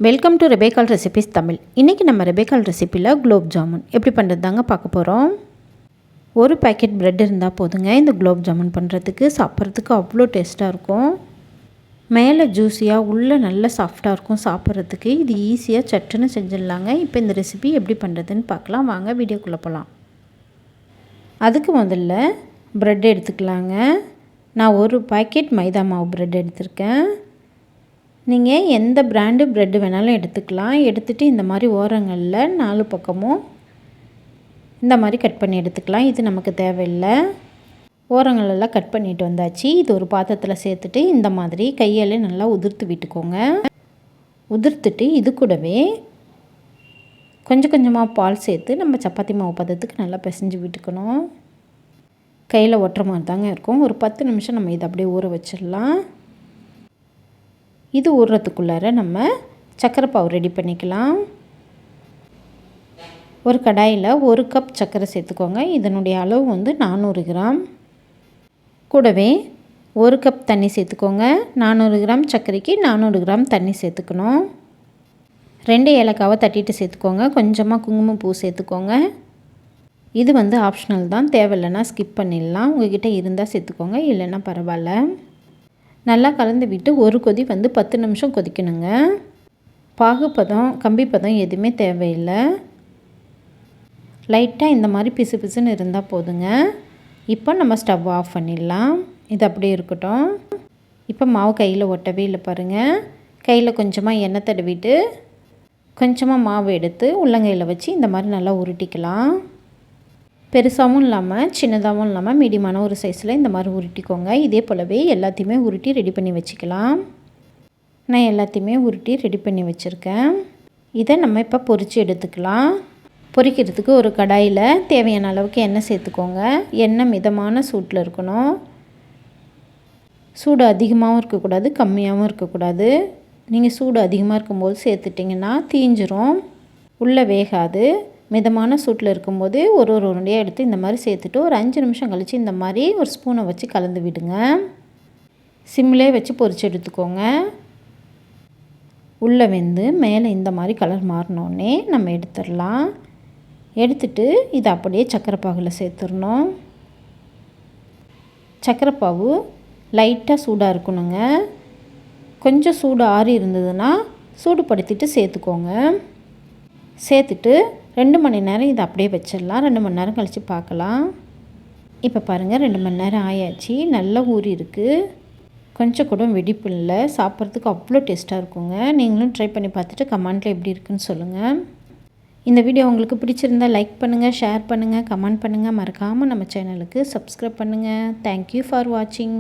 Welcome to ரெபேக்கால் recipes Tamil. இன்றைக்கி நம்ம ரெபேக்கால் ரெசிப்பியில் குலோப் ஜாமுன் எப்படி பண்ணுறது தாங்க பார்க்க போகிறோம். ஒரு பேக்கெட் ப்ரெட் இருந்தால் போதுங்க இந்த குலோப் ஜாமுன் பண்ணுறதுக்கு. சாப்பிட்றதுக்கு அவ்வளோ டேஸ்ட்டாக இருக்கும். மேலே ஜூஸியாக உள்ளே நல்ல சாஃப்டாக இருக்கும் சாப்பிட்றதுக்கு. இது ஈஸியாக சட்டுன்னு செஞ்சிடலாங்க. இப்போ இந்த ரெசிபி எப்படி பண்ணுறதுன்னு பார்க்கலாம் வாங்க, வீடியோக்குள்ளே போகலாம். அதுக்கு முதல்ல ப்ரெட் எடுத்துக்கலாங்க. நான் ஒரு பேக்கெட் மைதா மாவு ப்ரெட் எடுத்திருக்கேன். நீங்கள் எந்த பிராண்டு ப்ரெட்டு வேணாலும் எடுத்துக்கலாம். எடுத்துகிட்டு இந்த மாதிரி ஓரங்களில் 4 பக்கமும் இந்த மாதிரி கட் பண்ணி எடுத்துக்கலாம். இது நமக்கு தேவையில்லை. ஓரங்களெல்லாம் கட் பண்ணிட்டு வந்தாச்சு. இது ஒரு பாத்திரத்தில் சேர்த்துட்டு இந்த மாதிரி கையால் நல்லா உதிர்த்து விட்டுக்கோங்க. உதிர்த்துட்டு இது கூடவே கொஞ்சம் கொஞ்சமாக பால் சேர்த்து நம்ம சப்பாத்தி மாவு பதத்துக்கு நல்லா பிசைஞ்சு விட்டுக்கணும். கையில் ஒட்டுற மாதிரி தாங்க இருக்கும். ஒரு 10 நிமிஷம் நம்ம இதை அப்படியே ஊற வச்சிடலாம். இது ஊறுறதுக்குள்ளார நம்ம சர்க்கரை பாவு ரெடி பண்ணிக்கலாம். ஒரு கடாயில் 1 கப் சர்க்கரை சேர்த்துக்கோங்க. இதனுடைய அளவு வந்து 400 கிராம். கூடவே 1 கப் தண்ணி சேர்த்துக்கோங்க. 400 கிராம் சர்க்கரைக்கு 400 கிராம் தண்ணி சேர்த்துக்கணும். 2 ஏலக்காவை தட்டிட்டு சேர்த்துக்கோங்க. கொஞ்சமாக குங்குமப்பூ சேர்த்துக்கோங்க. இது வந்து ஆப்ஷனல் தான், தேவையில்லைன்னா ஸ்கிப் பண்ணிடலாம். உங்கள்கிட்ட இருந்தால் சேர்த்துக்கோங்க, இல்லைன்னா பரவாயில்ல. நல்லா கலந்து விட்டு ஒரு கொதி வந்து 10 நிமிஷம் கொதிக்கணுங்க. பாகுப்பதம் கம்பிப்பதம் எதுவுமே தேவையில்லை. லைட்டாக இந்த மாதிரி பிசு பிசுன்னு இருந்தால் போதுங்க. இப்போ நம்ம ஸ்டவ் ஆஃப் பண்ணிடலாம். இது அப்படியே இருக்கட்டும். இப்போ மாவு கையில் ஒட்டவே இல்லை பாருங்கள். கையில் கொஞ்சமாக எண்ணெய் தடவிட்டு கொஞ்சமாக மாவு எடுத்து உள்ளங்கையில் வச்சு இந்த மாதிரி நல்லா உருட்டிக்கலாம். பெருசாகவும் இல்லாமல் சின்னதாகவும் இல்லாமல் மீடியமான ஒரு சைஸில் இந்த மாதிரி உருட்டிக்கோங்க. இதே போலவே எல்லாத்தையுமே உருட்டி ரெடி பண்ணி வச்சுக்கலாம். நான் எல்லாத்தையுமே உருட்டி ரெடி பண்ணி வச்சுருக்கேன். இதை நம்ம இப்போ பொரித்து எடுத்துக்கலாம். பொரிக்கிறதுக்கு ஒரு கடாயில் தேவையான அளவுக்கு எண்ணெய் சேர்த்துக்கோங்க. எண்ணெய் மிதமான சூட்டில் இருக்கணும். சூடு அதிகமாகவும் இருக்கக்கூடாது, கம்மியாகவும் இருக்கக்கூடாது. நீங்கள் சூடு அதிகமாக இருக்கும்போது சேர்த்துட்டிங்கன்னா தீஞ்சிரும், உள்ளே வேகாது. மிதமான சூட்டில் இருக்கும்போது ஒரு உருண்டையாக எடுத்து இந்த மாதிரி சேர்த்துட்டு ஒரு 5 நிமிஷம் கழித்து இந்த மாதிரி ஒரு ஸ்பூனை வச்சு கலந்து விடுங்க. சிம்மிலே வச்சு பொரிச்சு எடுத்துக்கோங்க. உள்ளே வெந்து மேலே இந்த மாதிரி கலர் மாறினோடனே நம்ம எடுத்துடலாம். எடுத்துட்டு இதை அப்படியே சர்க்கரை பாகில் சேர்த்துடணும். சர்க்கரை பாகு லைட்டாக சூடாக இருக்கணுங்க. கொஞ்சம் சூடு ஆறி இருந்ததுன்னா சூடுபடுத்திட்டு சேர்த்துக்கோங்க. சேர்த்துட்டு 2 மணி நேரம் இதை அப்படியே வச்சிடலாம். 2 மணி நேரம் கழித்து பார்க்கலாம். இப்போ பாருங்கள் 2 மணி நேரம் ஆயாச்சு. நல்லா ஊறி இருக்குது. கொஞ்சம் கூட வெடிப்பு இல்லை. சாப்பிட்றதுக்கு அவ்வளோ டேஸ்ட்டாக இருக்குங்க. நீங்களும் ட்ரை பண்ணி பார்த்துட்டு கமெண்ட்டில் எப்படி இருக்குன்னு சொல்லுங்கள். இந்த வீடியோ உங்களுக்கு பிடிச்சிருந்தால் லைக் பண்ணுங்கள், ஷேர் பண்ணுங்கள், கமெண்ட் பண்ணுங்கள். மறக்காமல் நம்ம சேனலுக்கு சப்ஸ்கிரைப் பண்ணுங்கள். தேங்க்யூ ஃபார் வாட்சிங்.